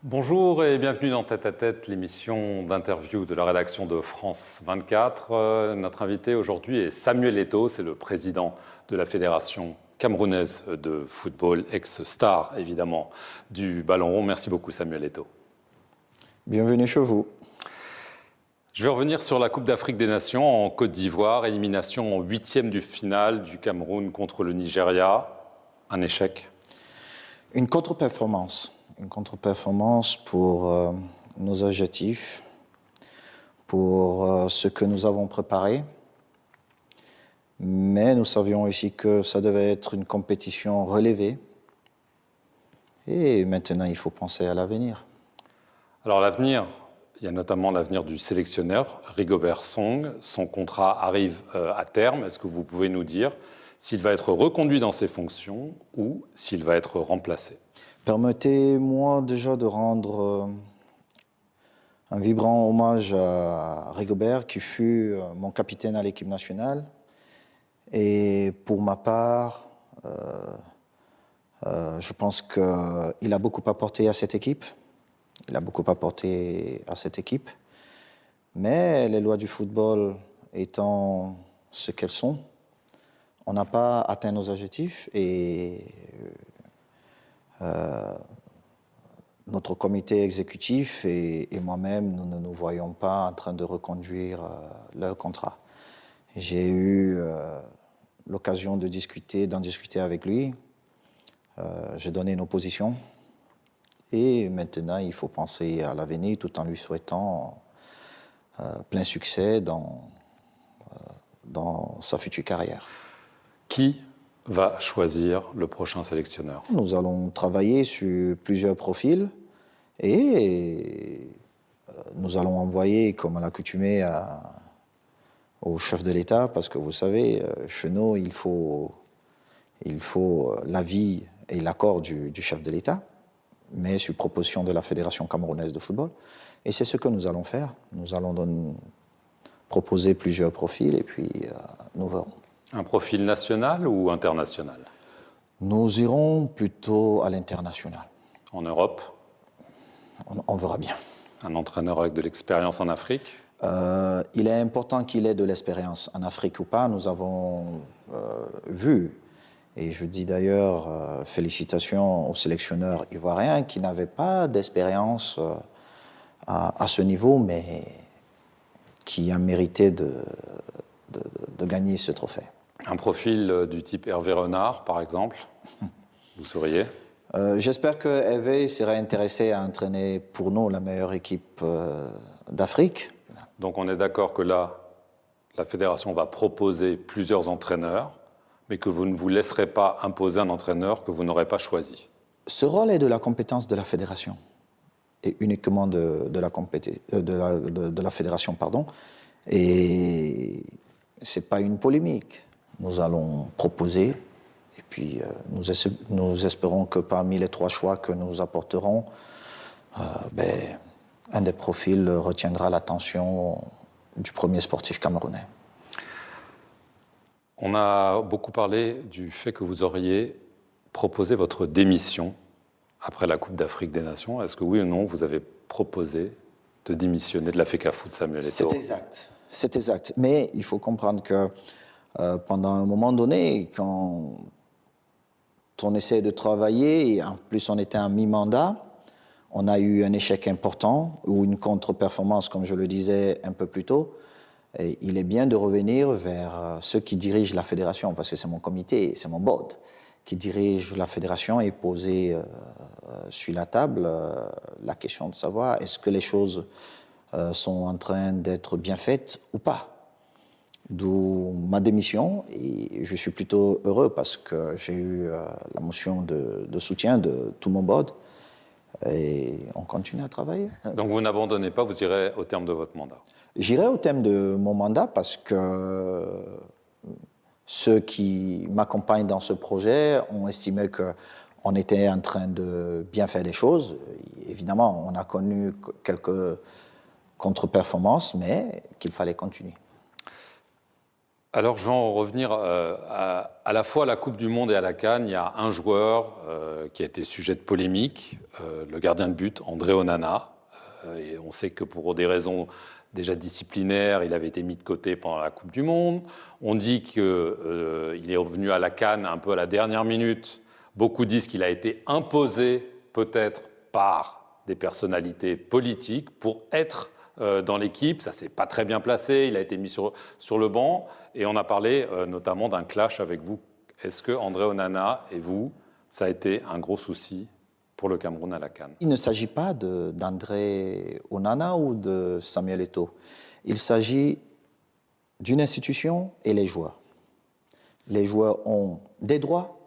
Bonjour et bienvenue dans Tête à Tête, l'émission d'interview de la rédaction de France 24. Notre invité aujourd'hui est Samuel Eto'o, c'est le président de la Fédération camerounaise de football, ex-star évidemment du ballon rond. Merci beaucoup Samuel Eto'o. Bienvenue chez vous. Je vais revenir sur la Coupe d'Afrique des Nations en Côte d'Ivoire, élimination en huitième du finale du Cameroun contre le Nigeria. Un échec. Une contre-performance pour nos adjectifs, pour ce que nous avons préparé. Mais nous savions aussi que ça devait être une compétition relevée. Et maintenant, il faut penser à l'avenir. Alors l'avenir, il y a notamment l'avenir du sélectionneur, Rigobert Song. Son contrat arrive à terme. Est-ce que vous pouvez nous dire s'il va être reconduit dans ses fonctions ou s'il va être remplacé? Permettez-moi déjà de rendre un vibrant hommage à Rigobert, qui fut mon capitaine à l'équipe nationale. Et pour ma part, je pense qu'il a beaucoup apporté à cette équipe. Mais les lois du football étant ce qu'elles sont, on n'a pas atteint nos objectifs et notre comité exécutif et moi-même, nous ne nous voyons pas en train de reconduire leur contrat. J'ai eu l'occasion d'en discuter avec lui. J'ai donné une opposition. Et maintenant, il faut penser à l'avenir tout en lui souhaitant plein succès dans sa future carrière. Qui va choisir le prochain sélectionneur? Nous allons travailler sur plusieurs profils et nous allons envoyer, comme à l'accoutumée, au chef de l'État, parce que vous savez, chez nous, il faut l'avis et l'accord du chef de l'État, mais sur proposition de la Fédération camerounaise de football. Et c'est ce que nous allons faire. Nous allons proposer plusieurs profils et puis nous verrons. Un profil national ou international? Nous irons plutôt à l'international. En Europe? On verra bien. Un entraîneur avec de l'expérience en Afrique? Il est important qu'il ait de l'expérience en Afrique ou pas. Nous avons vu, et je dis d'ailleurs félicitations aux sélectionneurs ivoiriens qui n'avaient pas d'expérience à ce niveau, mais qui a mérité de gagner ce trophée. Un profil du type Hervé Renard, par exemple? Vous sauriez? J'espère que Hervé serait intéressé à entraîner pour nous la meilleure équipe d'Afrique. Donc on est d'accord que là, la fédération va proposer plusieurs entraîneurs, mais que vous ne vous laisserez pas imposer un entraîneur que vous n'aurez pas choisi. Ce rôle est de la compétence de la fédération, et uniquement de la fédération, pardon. Et ce n'est pas une polémique. Nous allons proposer, et puis nous espérons que parmi les trois choix que nous apporterons, un des profils retiendra l'attention du premier sportif camerounais. On a beaucoup parlé du fait que vous auriez proposé votre démission après la Coupe d'Afrique des Nations. Est-ce que oui ou non, vous avez proposé de démissionner de la FECAFOOT, Samuel Eto'o? C'est exact. Mais il faut comprendre que pendant un moment donné, quand on essaie de travailler, et en plus on était en mi-mandat, on a eu un échec important ou une contre-performance, comme je le disais un peu plus tôt. Et il est bien de revenir vers ceux qui dirigent la fédération, parce que c'est mon comité, c'est mon board qui dirige la fédération, et poser sur la table la question de savoir est-ce que les choses sont en train d'être bien faites ou pas. D'où ma démission, et je suis plutôt heureux parce que j'ai eu la motion de soutien de tout mon board et on continue à travailler. Donc vous n'abandonnez pas, vous irez au terme de votre mandat? J'irai au terme de mon mandat parce que ceux qui m'accompagnent dans ce projet ont estimé qu'on était en train de bien faire les choses. Évidemment, on a connu quelques contre-performances, mais qu'il fallait continuer. Alors, je vais en revenir à la fois à la Coupe du Monde et à la CAN. Il y a un joueur qui a été sujet de polémique, le gardien de but, André Onana. Et on sait que pour des raisons déjà disciplinaires, il avait été mis de côté pendant la Coupe du Monde. On dit qu'il est revenu à la CAN un peu à la dernière minute. Beaucoup disent qu'il a été imposé peut-être par des personnalités politiques pour être dans l'équipe. Ça ne s'est pas très bien placé, il a été mis sur le banc. Et on a parlé notamment d'un clash avec vous. Est-ce que André Onana et vous, ça a été un gros souci pour le Cameroun à la CAN? Il ne s'agit pas d'André Onana ou de Samuel Eto'o. Il s'agit d'une institution et les joueurs. Les joueurs ont des droits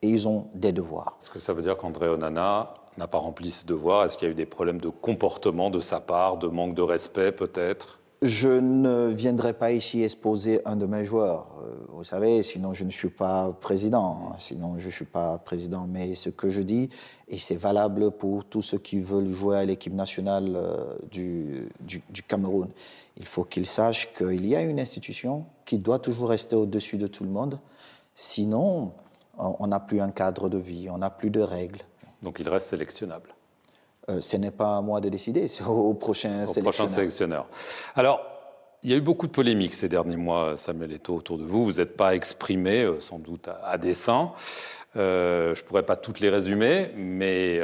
et ils ont des devoirs. Est-ce que ça veut dire qu'André Onana n'a pas rempli ses devoirs? Est-ce qu'il y a eu des problèmes de comportement de sa part, de manque de respect peut-être? Je ne viendrai pas ici exposer un de mes joueurs. Vous savez, sinon je ne suis pas président. Sinon je ne suis pas président. Mais ce que je dis, et c'est valable pour tous ceux qui veulent jouer à l'équipe nationale du Cameroun, il faut qu'ils sachent qu'il y a une institution qui doit toujours rester au-dessus de tout le monde. Sinon, on n'a plus un cadre de vie, on n'a plus de règles. Donc il reste sélectionnable. Ce n'est pas à moi de décider, c'est au prochain sélectionneur. Alors, il y a eu beaucoup de polémiques ces derniers mois, Samuel Eto'o, autour de vous. Vous n'êtes pas exprimé, sans doute à dessein. Je ne pourrais pas toutes les résumer, mais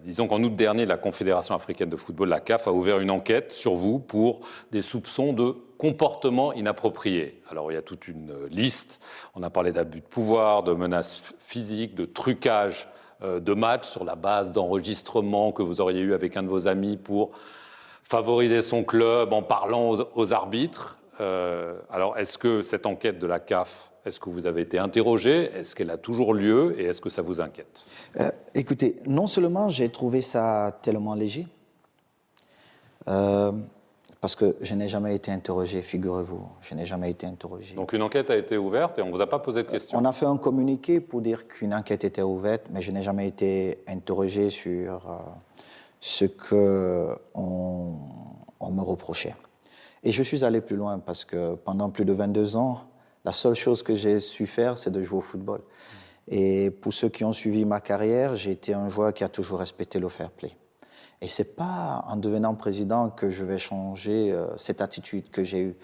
disons qu'en août dernier, la Confédération africaine de football, la CAF, a ouvert une enquête sur vous pour des soupçons de comportement inapproprié. Alors, il y a toute une liste. On a parlé d'abus de pouvoir, de menaces physiques, de trucage de matchs sur la base d'enregistrements que vous auriez eu avec un de vos amis pour favoriser son club en parlant aux arbitres. Alors, est-ce que cette enquête de la CAF, est-ce que vous avez été interrogé? Est-ce qu'elle a toujours lieu? Et est-ce que ça vous inquiète? Écoutez, non seulement j'ai trouvé ça tellement léger, parce que je n'ai jamais été interrogé, figurez-vous, je n'ai jamais été interrogé. Donc une enquête a été ouverte et on ne vous a pas posé de questions? On a fait un communiqué pour dire qu'une enquête était ouverte, mais je n'ai jamais été interrogé sur ce qu'on me reprochait. Et je suis allé plus loin parce que pendant plus de 22 ans, la seule chose que j'ai su faire, c'est de jouer au football. Et pour ceux qui ont suivi ma carrière, j'ai été un joueur qui a toujours respecté le fair play. Et ce n'est pas en devenant président que je vais changer cette attitude que j'ai eue.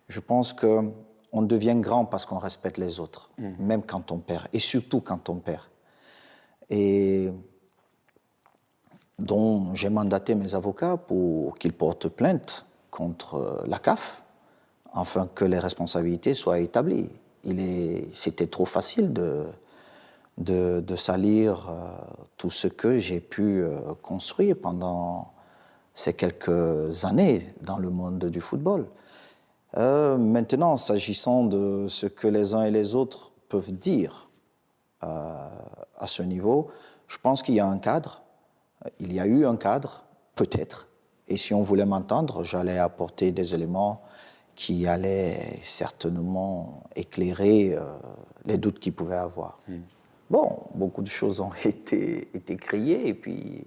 Je pense qu'on devient grand parce qu'on respecte les autres, même quand on perd, et surtout quand on perd. Et donc, j'ai mandaté mes avocats pour qu'ils portent plainte contre la CAF, afin que les responsabilités soient établies. C'était trop facile de salir tout ce que j'ai pu construire pendant ces quelques années dans le monde du football. Maintenant, s'agissant de ce que les uns et les autres peuvent dire à ce niveau, je pense qu'il y a un cadre. Il y a eu un cadre, peut-être. Et si on voulait m'entendre, j'allais apporter des éléments qui allaient certainement éclairer les doutes qu'il pouvait avoir. Bon, beaucoup de choses ont été criées et puis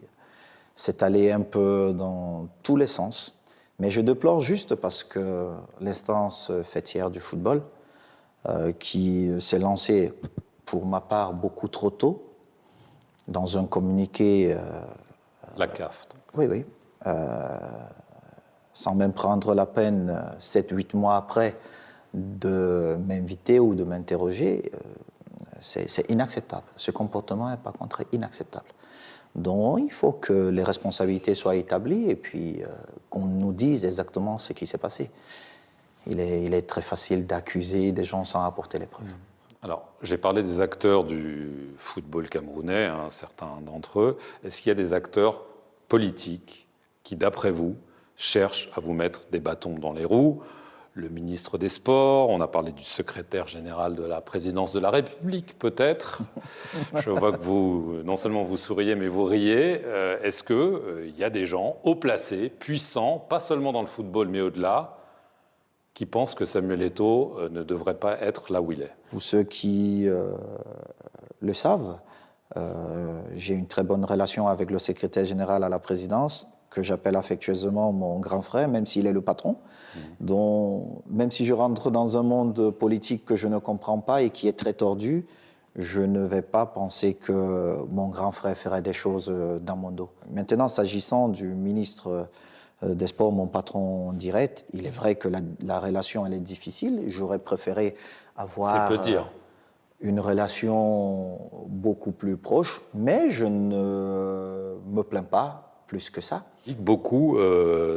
c'est allé un peu dans tous les sens. Mais je déplore juste parce que l'instance fêtière du football, qui s'est lancée pour ma part beaucoup trop tôt, dans un communiqué... la CAF. Donc. Oui. Sans même prendre la peine, 7-8 mois après, de m'inviter ou de m'interroger, c'est inacceptable. Ce comportement est par contre inacceptable. Donc il faut que les responsabilités soient établies et puis qu'on nous dise exactement ce qui s'est passé. Il est très facile d'accuser des gens sans apporter les preuves. Alors, j'ai parlé des acteurs du football camerounais, certains d'entre eux. Est-ce qu'il y a des acteurs politiques qui, d'après vous, cherchent à vous mettre des bâtons dans les roues? Le ministre des Sports, on a parlé du secrétaire général de la présidence de la République, peut-être. Je vois que vous, non seulement vous souriez, mais vous riez. Est-ce qu'il y a des gens haut placés, puissants, pas seulement dans le football, mais au-delà, qui pensent que Samuel Eto'o ne devrait pas être là où il est? Pour ceux qui le savent, j'ai une très bonne relation avec le secrétaire général à la présidence que j'appelle affectueusement mon grand frère, même s'il est le patron, dont, même si je rentre dans un monde politique que je ne comprends pas et qui est très tordu, je ne vais pas penser que mon grand frère ferait des choses dans mon dos. Maintenant, s'agissant du ministre des Sports, mon patron direct, il est vrai que la relation elle est difficile. J'aurais préféré avoir une relation beaucoup plus proche, mais je ne me plains pas plus que ça. Beaucoup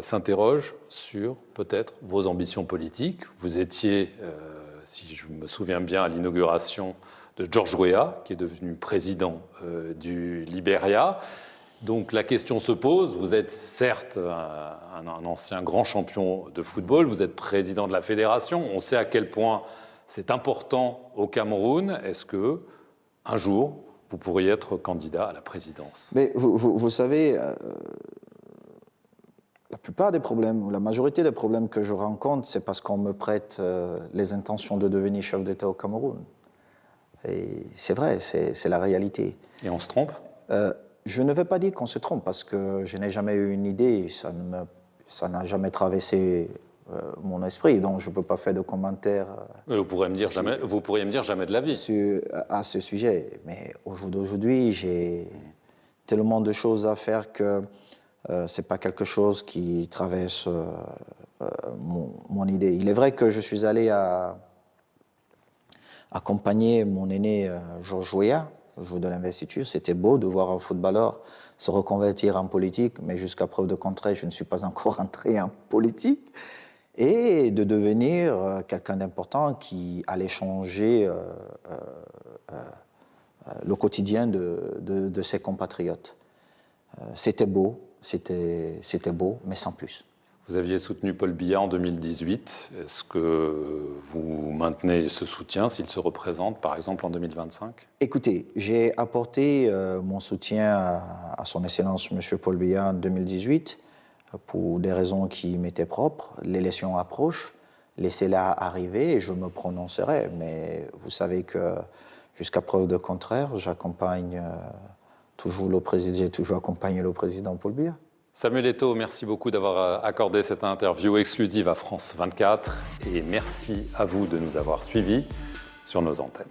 s'interrogent sur peut-être vos ambitions politiques. Vous étiez, si je me souviens bien, à l'inauguration de George Weah, qui est devenu président du Libéria. Donc la question se pose, vous êtes certes un ancien grand champion de football, vous êtes président de la fédération, on sait à quel point c'est important au Cameroun. Est-ce que un jour, vous pourriez être candidat à la présidence? Mais vous savez, la plupart des problèmes, ou la majorité des problèmes que je rencontre, c'est parce qu'on me prête les intentions de devenir chef d'État au Cameroun. Et c'est vrai, c'est la réalité. Et on se trompe? Je ne vais pas dire qu'on se trompe, parce que je n'ai jamais eu une idée, ça n'a jamais traversé mon esprit, donc je ne peux pas faire de commentaires. Vous pourriez me dire jamais de la vie. À ce sujet. Mais au jour d'aujourd'hui, j'ai tellement de choses à faire que ce n'est pas quelque chose qui traverse mon idée. Il est vrai que je suis allé accompagner mon aîné George Weah, le jour de l'investiture. C'était beau de voir un footballeur se reconvertir en politique, mais jusqu'à preuve de contraire, je ne suis pas encore entré en politique. Et de devenir quelqu'un d'important qui allait changer le quotidien de ses compatriotes. C'était beau, mais sans plus. Vous aviez soutenu Paul Biya en 2018. Est-ce que vous maintenez ce soutien s'il se représente, par exemple, en 2025? Écoutez, j'ai apporté mon soutien à son Excellence M. Paul Biya en 2018 pour des raisons qui m'étaient propres. L'élection approche, laissez-la arriver et je me prononcerai. Mais vous savez que, jusqu'à preuve de contraire, j'accompagne j'ai toujours accompagné le président Paul Biya. Samuel Eto'o, merci beaucoup d'avoir accordé cette interview exclusive à France 24 et merci à vous de nous avoir suivis sur nos antennes.